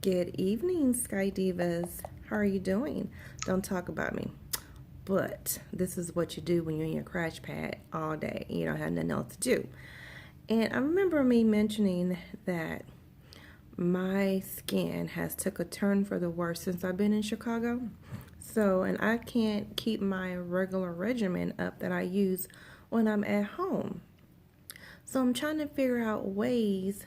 Good evening, Sky Divas. How are you doing? Don't talk about me. But this is what you do when you're in your crash pad all day and you don't have nothing else to do. And I remember me mentioning that my skin has took a turn for the worse since I've been in Chicago. So, and I can't keep my regular regimen up that I use when I'm at home. So I'm trying to figure out ways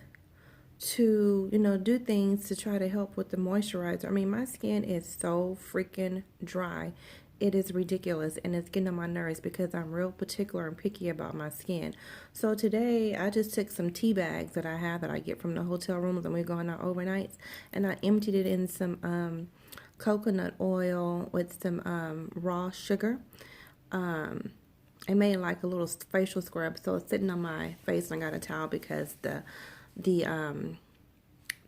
to, do things to try to help with the moisturizer. I mean, my skin is so freaking dry. It is ridiculous and it's getting on my nerves because I'm real particular and picky about my skin. So today I just took some tea bags that I have that I get from the hotel rooms and we're going out overnights, and I emptied it in some coconut oil with some raw sugar. I made like a little facial scrub, so it's sitting on my face, and I got a towel because the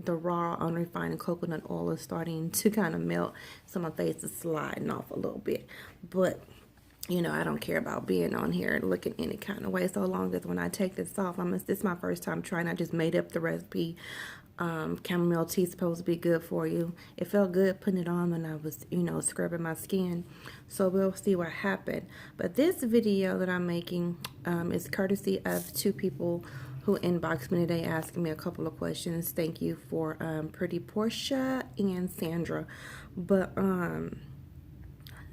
raw unrefined coconut oil is starting to kind of melt, so my face is sliding off a little bit. But I don't care about being on here and looking any kind of way, so long as when I take this off, this is my first time trying. I just made up the recipe. Chamomile tea is supposed to be good for you. It felt good putting it on when I was, scrubbing my skin. So we'll see what happened. But this video that I'm making is courtesy of two people who inboxed me today asking me a couple of questions. Thank you for Pretty Portia and Sandra. But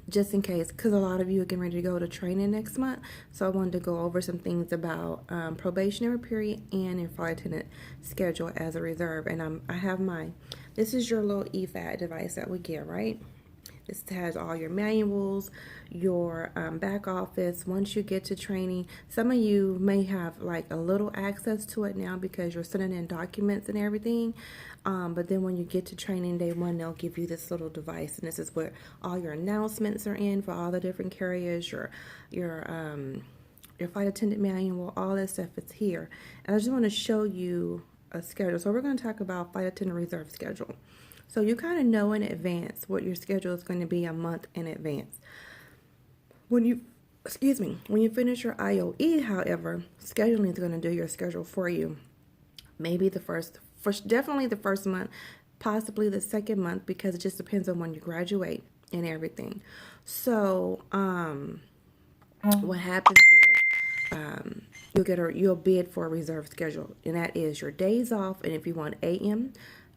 just in case, because a lot of you are getting ready to go to training next month, so I wanted to go over some things about probationary period and your flight attendant schedule as a reserve. And I have mine. This is your little EFAT device that we get, right? This has all your manuals, your back office. Once you get to training, some of you may have like a little access to it now because you're sending in documents and everything. But then when you get to training day one, they'll give you this little device, and this is where all your announcements are in for all the different carriers, your flight attendant manual, all that stuff is here. And I just want to show you a schedule. So we're going to talk about flight attendant reserve schedule. So you kind of know in advance what your schedule is going to be a month in advance. When you finish your IOE, however, scheduling is going to do your schedule for you. Maybe definitely the first month, possibly the second month, because it just depends on when you graduate and everything. So, what happens is you'll bid for a reserve schedule, and that is your days off. And if you want AM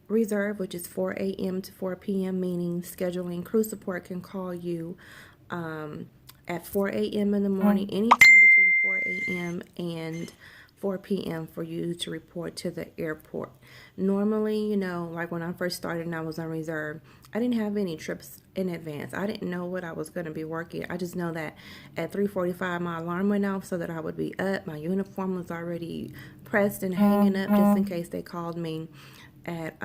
reserve, which is 4 a.m. to 4 p.m., meaning scheduling crew support can call you at 4 a.m. in the morning, anytime between 4 a.m. and 4 p.m. for you to report to the airport. Normally, like when I first started and I was on reserve, I didn't have any trips in advance. I didn't know what I was going to be working. I just know that at 3:45 my alarm went off so that I would be up. My uniform was already pressed and hanging up just in case they called me at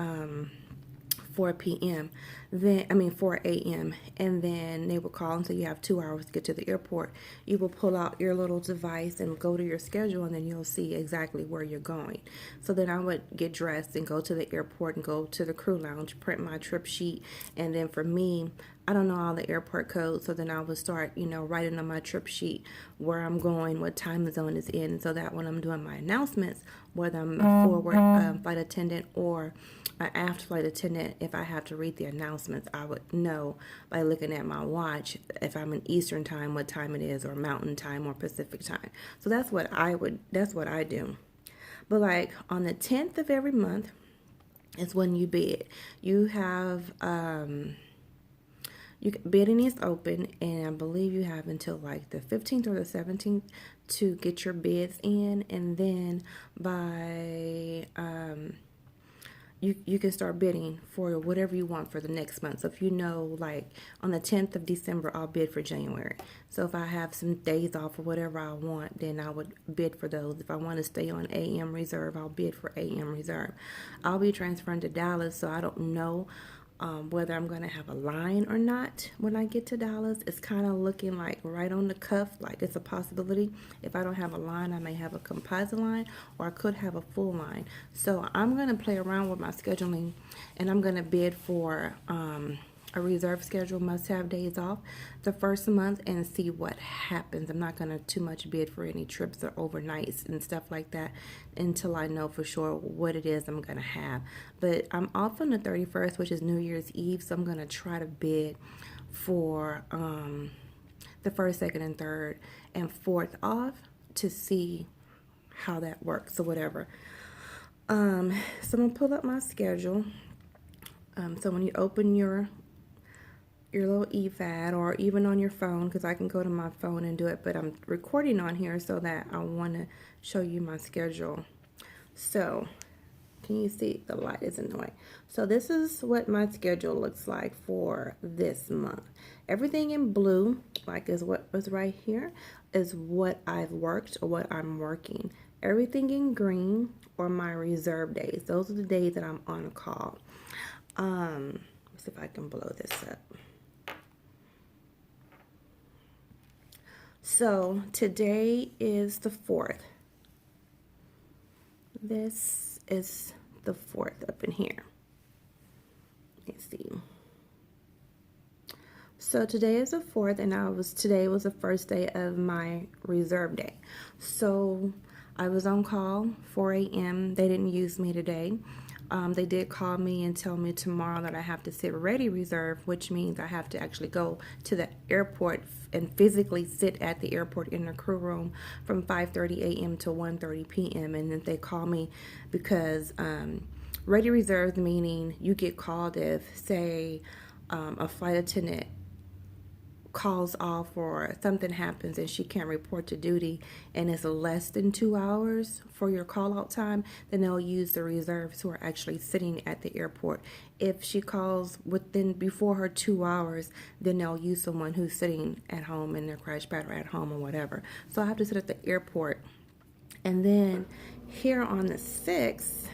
4 p.m. 4 a.m. And then they would call until you have 2 hours to get to the airport. You will pull out your little device and go to your schedule, and then you'll see exactly where you're going. So then I would get dressed and go to the airport and go to the crew lounge, print my trip sheet. And then for me, I don't know all the airport codes, so then I would start, writing on my trip sheet where I'm going, what time zone is in, so that when I'm doing my announcements, whether I'm a forward flight attendant or an aft flight attendant, if I have to read the announcements, I would know by looking at my watch if I'm in Eastern time, what time it is, or Mountain time or Pacific time. So that's what I do. But like on the 10th of every month is when you bid. You have bidding is open, and I believe you have until like the 15th or the 17th to get your bids in, and then by you can start bidding for whatever you want for the next month. So if like on the 10th of December, I'll bid for January. So if I have some days off or whatever I want, then I would bid for those. If I want to stay on AM reserve, I'll bid for AM reserve. I'll be transferring to Dallas, so I don't know whether I'm going to have a line or not when I get to Dallas. It's kind of looking like right on the cuff, like it's a possibility. If I don't have a line, I may have a composite line, or I could have a full line. So I'm going to play around with my scheduling, and I'm going to bid for a reserve schedule, must have days off the first month and see what happens. I'm not going to too much bid for any trips or overnights and stuff like that until I know for sure what it is I'm going to have. But I'm off on the 31st, which is New Year's Eve, so I'm going to try to bid for the first, second, and third and fourth off to see how that works or whatever. So I'm going to pull up my schedule. So when you open your little eFAD, or even on your phone, because I can go to my phone and do it, but I'm recording on here so that I want to show you my schedule. So can you see? The light is in the way. So this is what my schedule looks like for this month. Everything in blue, like is what was right here, is what I've worked or what I'm working. Everything in green are my reserve days. Those are the days that I'm on a call. Let's see if I can blow this up. So today is the 4th. This is the 4th up in here. Let's see. So today is the 4th, and today was the first day of my reserve day. So I was on call 4 a.m. They didn't use me today. They did call me and tell me tomorrow that I have to sit ready reserve, which means I have to actually go to the airport and physically sit at the airport in the crew room from 5:30 a.m. to 1:30 p.m. And then they call me because ready reserve meaning you get called if, say, a flight attendant calls off or something happens and she can't report to duty and it's less than 2 hours for your call out time, then they'll use the reserves who are actually sitting at the airport. If she calls before her 2 hours, then they'll use someone who's sitting at home in their crash pad or at home or whatever. So I have to sit at the airport. And then here on the 6th,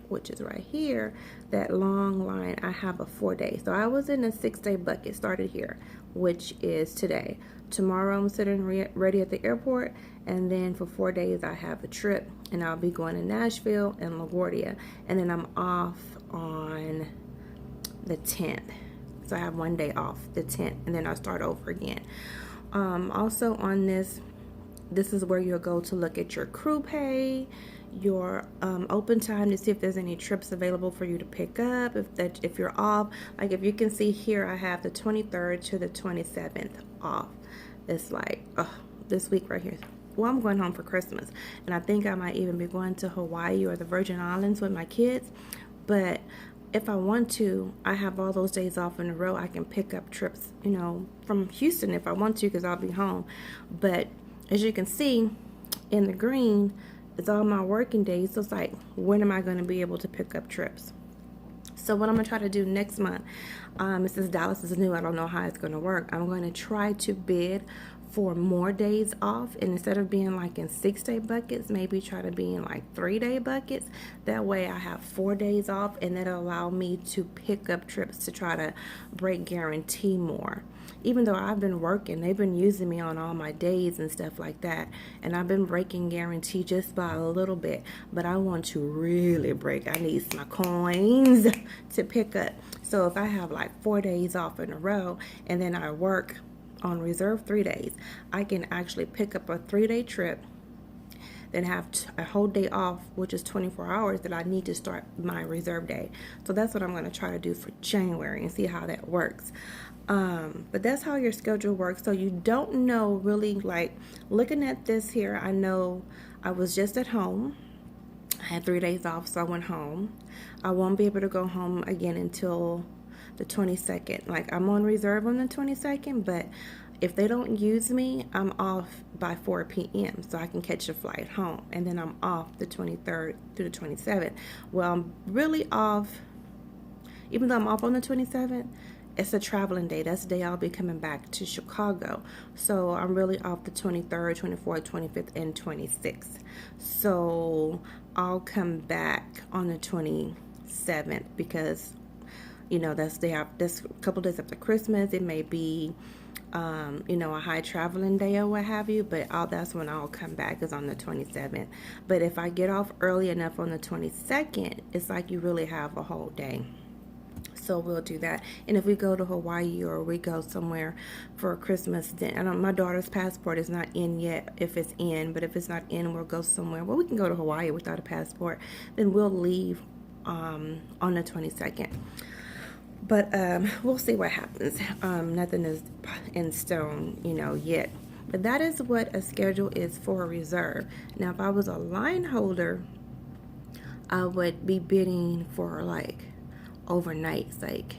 which is right here, that long line, I have a 4-day. So I was in a 6-day bucket, started here, which is today. Tomorrow I'm sitting ready at the airport, and then for 4 days I have a trip, and I'll be going to Nashville and LaGuardia, and then I'm off on the 10th. So I have 1 day off, the 10th, and then I'll start over again. Also on this is where you'll go to look at your crew pay, your open time to see if there's any trips available for you to pick up, if you're off. Like if you can see here, I have the 23rd to the 27th off. It's like this week right here. Well, I'm going home for Christmas, and I think I might even be going to Hawaii or the Virgin Islands with my kids. But if I want to, I have all those days off in a row. I can pick up trips, from Houston if I want to, because I'll be home. But as you can see in the green, it's all my working days. So it's like, when am I going to be able to pick up trips? So what I'm going to try to do next month, since Dallas is new, I don't know how it's going to work. I'm going to try to bid for more days off, and instead of being like in 6-day buckets, maybe try to be in like 3-day buckets. That way I have 4 days off, and that'll allow me to pick up trips to try to break guarantee more. Even though I've been working, they've been using me on all my days and stuff like that, and I've been breaking guarantee just by a little bit, but I want to really break. I need my coins to pick up. So if I have like 4 days off in a row, and then I work on reserve 3 days, I can actually pick up a 3-day trip, then have a whole day off, which is 24 hours that I need to start my reserve day. So that's what I'm going to try to do for January and see how that works. But that's how your schedule works. So you don't know really, like looking at this here, I know I was just at home. I had 3 days off, so I went home. I won't be able to go home again until the 22nd. Like I'm on reserve on the 22nd, but if they don't use me, I'm off by 4 p.m. so I can catch a flight home, and then I'm off the 23rd through the 27th. Well, I'm really off, even though I'm off on the 27th, it's a traveling day. That's the day I'll be coming back to Chicago. So I'm really off the 23rd, 24th, 25th, and 26th. So I'll come back on the 27th because, that's a couple days after Christmas. It may be, a high traveling day or what have you, but that's when I'll come back, is on the 27th. But if I get off early enough on the 22nd, it's like you really have a whole day. So we'll do that. And if we go to Hawaii or we go somewhere for Christmas, then I don't, my daughter's passport is not in yet. If it's in, but if it's not in, we'll go somewhere. Well, we can go to Hawaii without a passport. Then we'll leave on the 22nd. But we'll see what happens. Nothing is in stone, yet. But that is what a schedule is for a reserve. Now, if I was a line holder, I would be bidding for like overnights, like,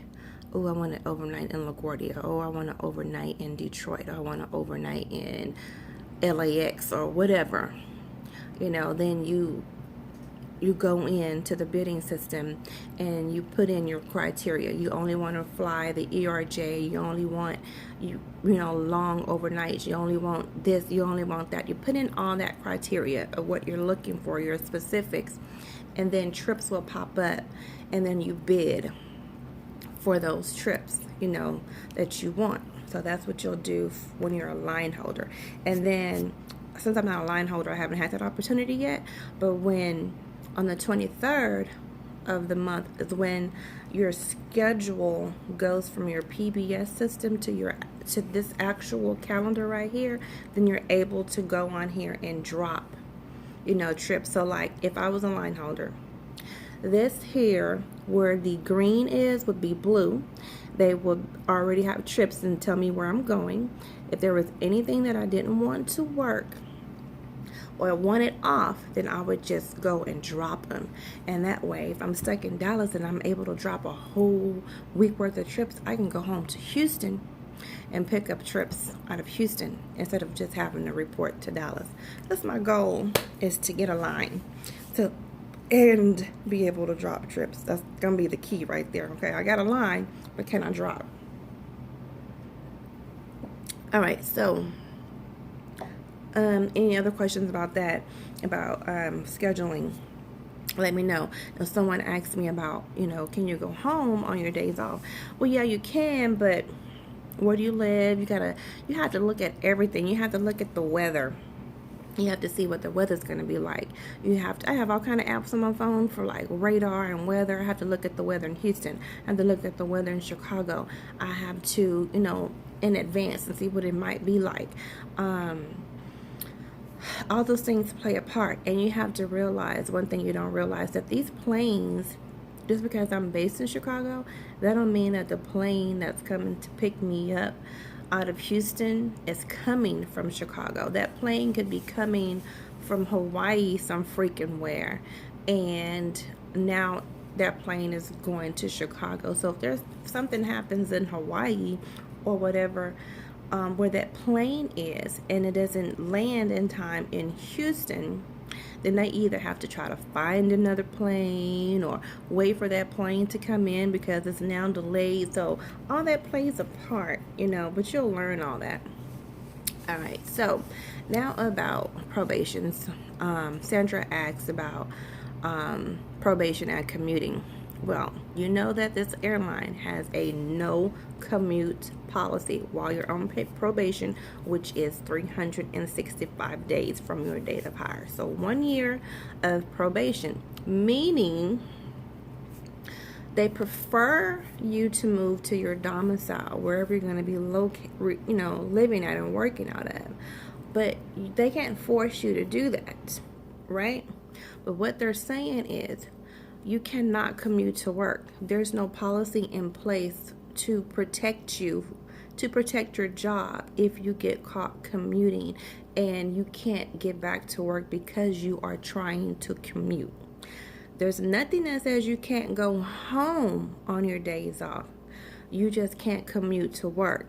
oh, I want an overnight in LaGuardia. Oh, I want an overnight in Detroit. I want an overnight in LAX or whatever. Then you go into the bidding system and you put in your criteria. You only want to fly the ERJ. You only want long overnights. You only want this. You only want that. You put in all that criteria of what you're looking for, your specifics, and then trips will pop up, and then you bid for those trips, that you want. So that's what you'll do when you're a line holder. And then, since I'm not a line holder, I haven't had that opportunity yet, but when on the 23rd of the month is when your schedule goes from your PBS system to this actual calendar right here, then you're able to go on here and drop, trips. So like if I was a line holder, this here where the green is would be blue. They would already have trips and tell me where I'm going. If there was anything that I didn't want to work or want it off, then I would just go and drop them. And that way, if I'm stuck in Dallas and I'm able to drop a whole week worth of trips, I can go home to Houston and pick up trips out of Houston instead of just having to report to Dallas. That's my goal, is to get a line and be able to drop trips. That's gonna be the key right there. Okay, I got a line, but can I drop? All right, so any other questions about that, about scheduling, let me know. If someone asks me about, can you go home on your days off? Well, yeah, you can, but where do you live? You have to look at everything. You have to look at the weather. You have to see what the weather's going to be like. I have all kind of apps on my phone for like radar and weather. I have to look at the weather in Houston. I have to look at the weather in Chicago. I have to, in advance and see what it might be like. All those things play a part, and you have to realize one thing you don't realize, that these planes, just because I'm based in Chicago, that don't mean that the plane that's coming to pick me up out of Houston is coming from Chicago. That plane could be coming from Hawaii some freaking where, and now that plane is going to Chicago. So if something happens in Hawaii or whatever, where that plane is, and it doesn't land in time in Houston, then they either have to try to find another plane or wait for that plane to come in because it's now delayed. So all that plays a part, but you'll learn all that. All right, so now about probation. Sandra asks about probation and commuting. Well, you know that this airline has a no commute policy while you're on probation, which is 365 days from your date of hire. So 1 year of probation, meaning they prefer you to move to your domicile, wherever you're going to be living at and working out of. But they can't force you to do that, right? But what they're saying is, you cannot commute to work. There's no policy in place to protect you, to protect your job if you get caught commuting and you can't get back to work because you are trying to commute. There's nothing that says you can't go home on your days off. You just can't commute to work.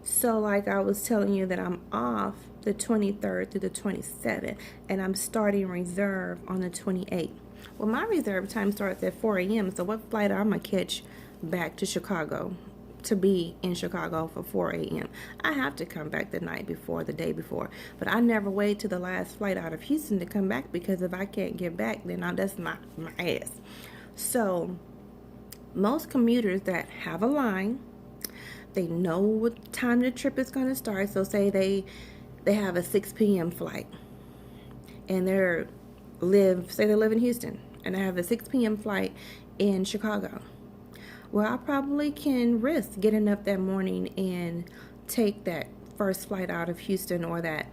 So like I was telling you that I'm off the 23rd through the 27th, and I'm starting reserve on the 28th. Well, my reserve time starts at 4 a.m., so what flight am I going to catch back to Chicago to be in Chicago for 4 a.m.? I have to come back the night before, the day before. But I never wait to the last flight out of Houston to come back, because if I can't get back, then that's my ass. So most commuters that have a line, they know what time the trip is going to start. So say they have a 6 p.m. flight, and they live in Houston, and I have a 6 p.m. flight in Chicago. Well, I probably can risk getting up that morning and take that first flight out of Houston, or that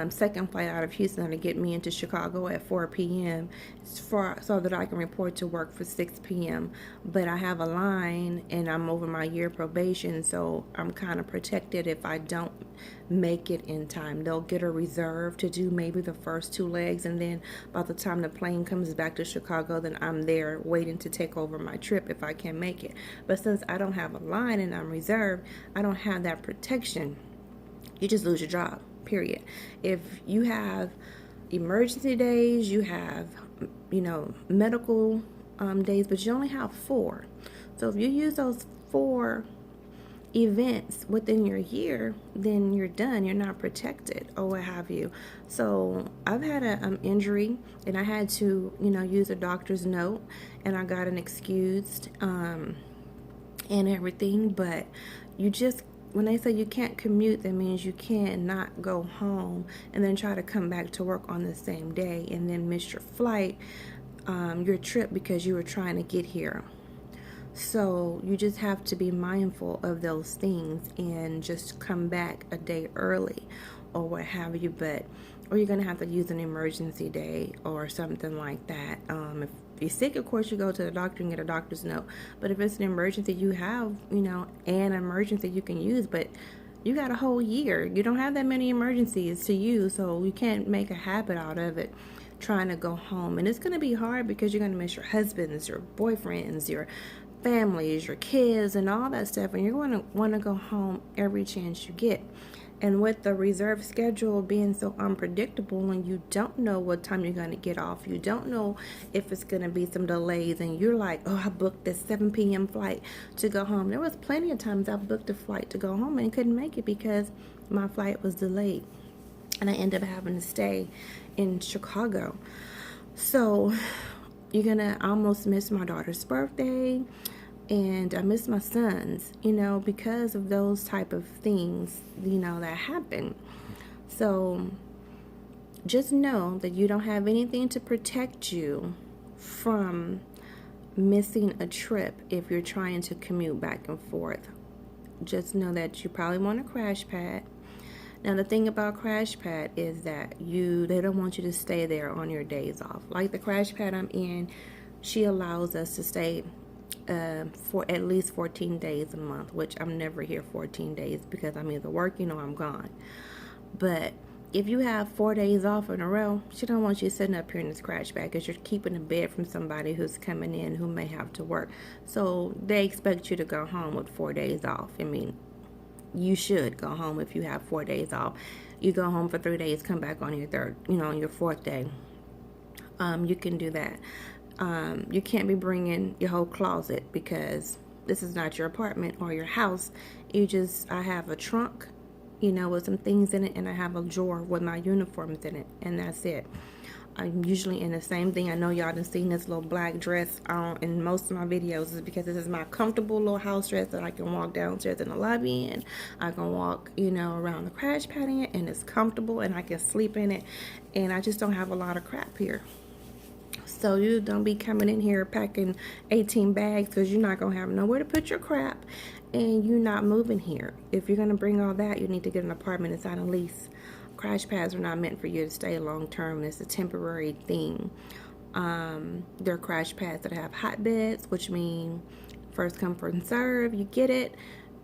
second flight out of Houston to get me into Chicago at 4 p.m. So that I can report to work for 6 p.m. But I have a line and I'm over my year probation, so I'm kind of protected if I don't make it in time. They'll get a reserve to do maybe the first 2 legs, and then by the time the plane comes back to Chicago, then I'm there waiting to take over my trip if I can make it. But since I don't have a line and I'm reserved, I don't have that protection. You just lose your job, period. If you have emergency days, you have, medical days, but you only have 4. So if you use those 4 events within your year, then you're done. You're not protected or what have you. So I've had an injury, and I had to, use a doctor's note, and I got an excused and everything. But when they say you can't commute, that means you cannot go home and then try to come back to work on the same day and then miss your flight, your trip, because you were trying to get here. So you just have to be mindful of those things and just come back a day early or what have you. Or you're going to have to use an emergency day or something like that. If you're sick, of course, you go to the doctor and get a doctor's note. But if it's an emergency, you have, an emergency you can use. But you got a whole year. You don't have that many emergencies to use, so you can't make a habit out of it trying to go home. And it's going to be hard because you're going to miss your husbands, your boyfriends, your families, your kids, and all that stuff. And you're going to want to go home every chance you get. And with the reserve schedule being so unpredictable, and you don't know what time you're going to get off, you don't know if it's going to be some delays, and you're like, oh, I booked this 7 p.m. flight to go home. There was plenty of times I booked a flight to go home and couldn't make it because my flight was delayed, and I ended up having to stay in Chicago. So you're going to almost miss my daughter's birthday, and I miss my sons, because of those type of things, that happen. So just know that you don't have anything to protect you from missing a trip if you're trying to commute back and forth. Just know that you probably want a crash pad. Now, the thing about crash pad is that they don't want you to stay there on your days off. Like the crash pad I'm in, she allows us to stay for at least 14 days a month, which I'm never here 14 days because I'm either working or I'm gone. But if you have 4 days off in a row, she don't want you sitting up here in this crash bag because you're keeping a bed from somebody who's coming in who may have to work. So they expect you to go home with 4 days off. I mean, you should go home if you have 4 days off. You go home for 3 days, come back on your third, on your 4th day. You can do that. You can't be bringing your whole closet because this is not your apartment or your house. I have a trunk, with some things in it, and I have a drawer with my uniforms in it, and that's it. I'm usually in the same thing. I know y'all done seen this little black dress in most of my videos, is because this is my comfortable little house dress that I can walk downstairs in the lobby in. I can walk, around the crash pad in, and it's comfortable, and I can sleep in it, and I just don't have a lot of crap here. So you don't be coming in here packing 18 bags because you're not going to have nowhere to put your crap, and you're not moving here. If you're going to bring all that, you need to get an apartment and sign a lease. Crash pads are not meant for you to stay long term. It's a temporary thing. There are crash pads that have hot beds, which mean first come, first serve. You get it.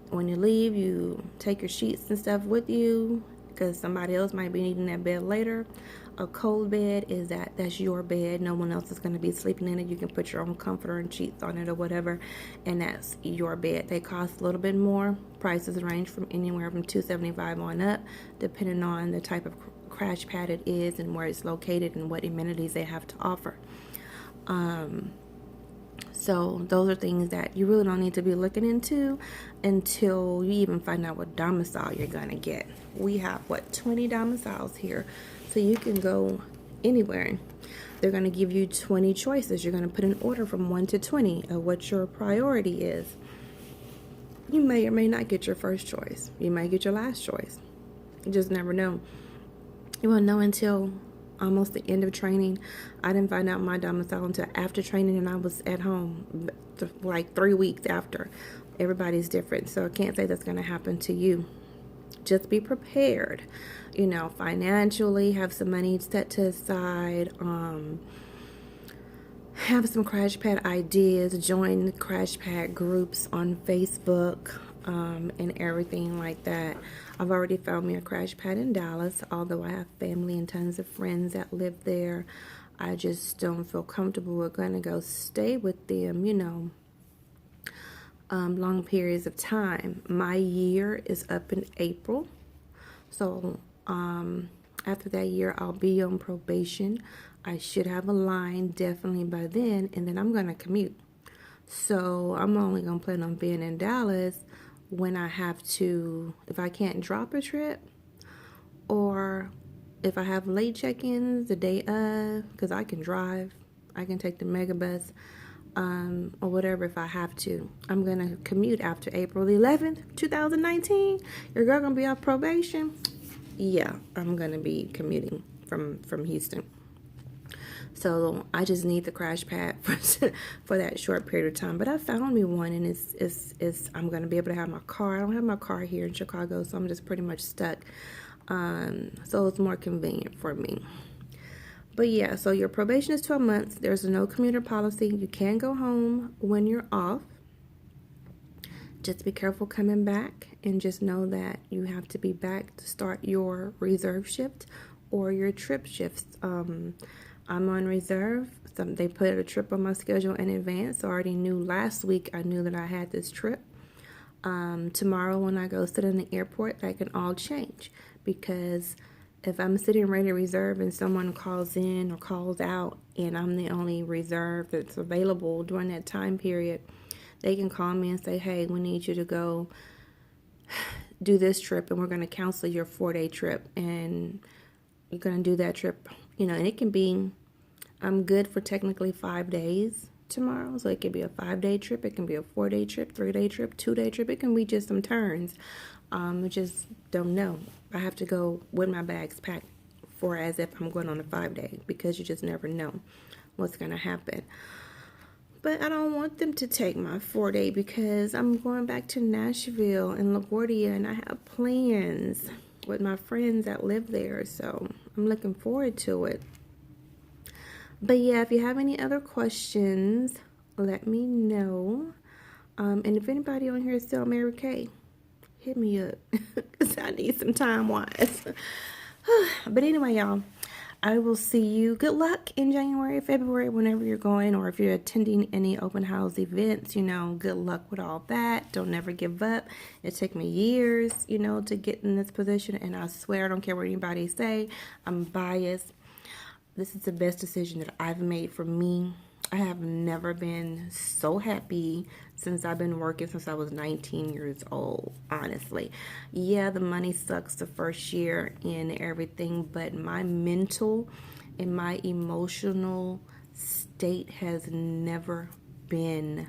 When you leave, you take your sheets and stuff with you because somebody else might be needing that bed later. A cold bed is that's your bed. No one else is going to be sleeping in it. You can put your own comforter and sheets on it or whatever, and that's your bed. They cost a little bit more. Prices range from anywhere from $275 on up, depending on the type of crash pad it is and where it's located and what amenities they have to offer. So those are things that you really don't need to be looking into until you even find out what domicile you're going to get. We have, 20 domiciles here. So you can go anywhere. They're going to give you 20 choices. You're going to put an order from 1 to 20 of what your priority is. You may or may not get your first choice. You may get your last choice. You just never know. You won't know until almost the end of training. I didn't find out my domicile until after training, and I was at home like 3 weeks after. Everybody's different, so I can't say that's going to happen to you. Just be prepared, financially, have some money set to aside, have some crash pad ideas, join the crash pad groups on Facebook, and everything like that. I've already found me a crash pad in Dallas, although I have family and tons of friends that live there. I just don't feel comfortable with going to go stay with them, long periods of time. My year is up in April, so after that year I'll be on probation. I should have a line definitely by then, and then I'm going to commute. So I'm only going to plan on being in Dallas when I have to, if I can't drop a trip, or if I have late check-ins the day of, because I can drive. I can take the megabus, or whatever if I have to. I'm going to commute after April 11th, 2019. Your girl going to be off probation. Yeah, I'm going to be commuting from Houston. So I just need the crash pad for that short period of time. But I found me one, and it's I'm going to be able to have my car. I don't have my car here in Chicago, so I'm just pretty much stuck. So it's more convenient for me. But yeah, so your probation is 12 months. There's a no commuter policy. You can go home when you're off. Just be careful coming back, and just know that you have to be back to start your reserve shift or your trip shifts. I'm on reserve. They put a trip on my schedule in advance. So I already knew last week, I knew that I had this trip. Tomorrow when I go sit in the airport, that can all change, because if I'm sitting ready to reserve and someone calls in or calls out and I'm the only reserve that's available during that time period, they can call me and say, hey, we need you to go do this trip, and we're going to cancel your 4-day trip, and you're going to do that trip, and it can be, I'm good for technically 5 days tomorrow, so it could be a 5-day trip, it can be a 4-day trip, 3-day trip, 2-day trip, it can be just some turns. I just don't know. I have to go with my bags packed for as if I'm going on a 5-day, because you just never know what's going to happen. But I don't want them to take my 4-day, because I'm going back to Nashville and LaGuardia, and I have plans with my friends that live there, so I'm looking forward to it. But yeah, if you have any other questions, let me know. And if anybody on here is still Mary Kay, hit me up, because I need some time wise. But anyway, y'all, I will see you. Good luck in January, February, whenever you're going, or if you're attending any open house events, good luck with all that. Don't never give up. It took me years, to get in this position, and I swear, I don't care what anybody say, I'm biased. This is the best decision that I've made for me. I have never been so happy since I've been working since I was 19 years old, honestly. Yeah, the money sucks the first year and everything, but my mental and my emotional state has never been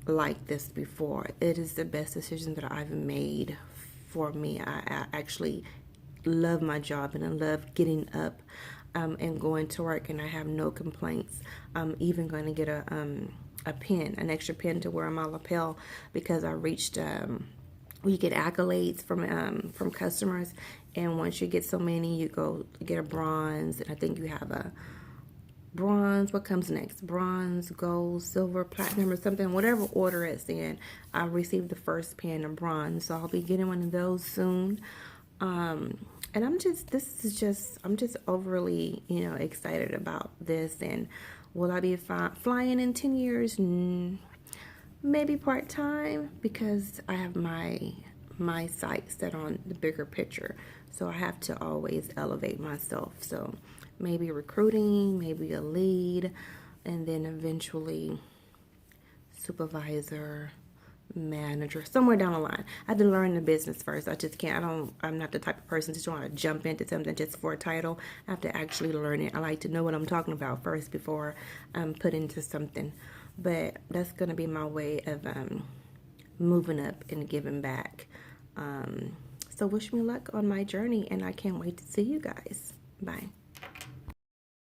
like this before. It is the best decision that I've made for me. I actually love my job, and I love getting up and going to work, and I have no complaints. I'm even going to get a pen, an extra pen to wear on my lapel, because I reached you get accolades from customers, and once you get so many, you go get a bronze, and I think you have a bronze. What comes next? Bronze, gold, silver, platinum, or something, whatever order it's in. I received the first pen, a bronze, so I'll be getting one of those soon. And I'm just overly, excited about this. And will I be flying in 10 years? Maybe part-time, because I have my sights set on the bigger picture. So I have to always elevate myself. So maybe recruiting, maybe a lead, and then eventually supervisor, manager, somewhere down the line. I have to learn the business first. I just can't, I'm not the type of person just want to jump into something just for a title. I have to actually learn it. I like to know what I'm talking about first before I'm put into something. But that's going to be my way of moving up and giving back. So wish me luck on my journey, and I can't wait to see you guys. Bye.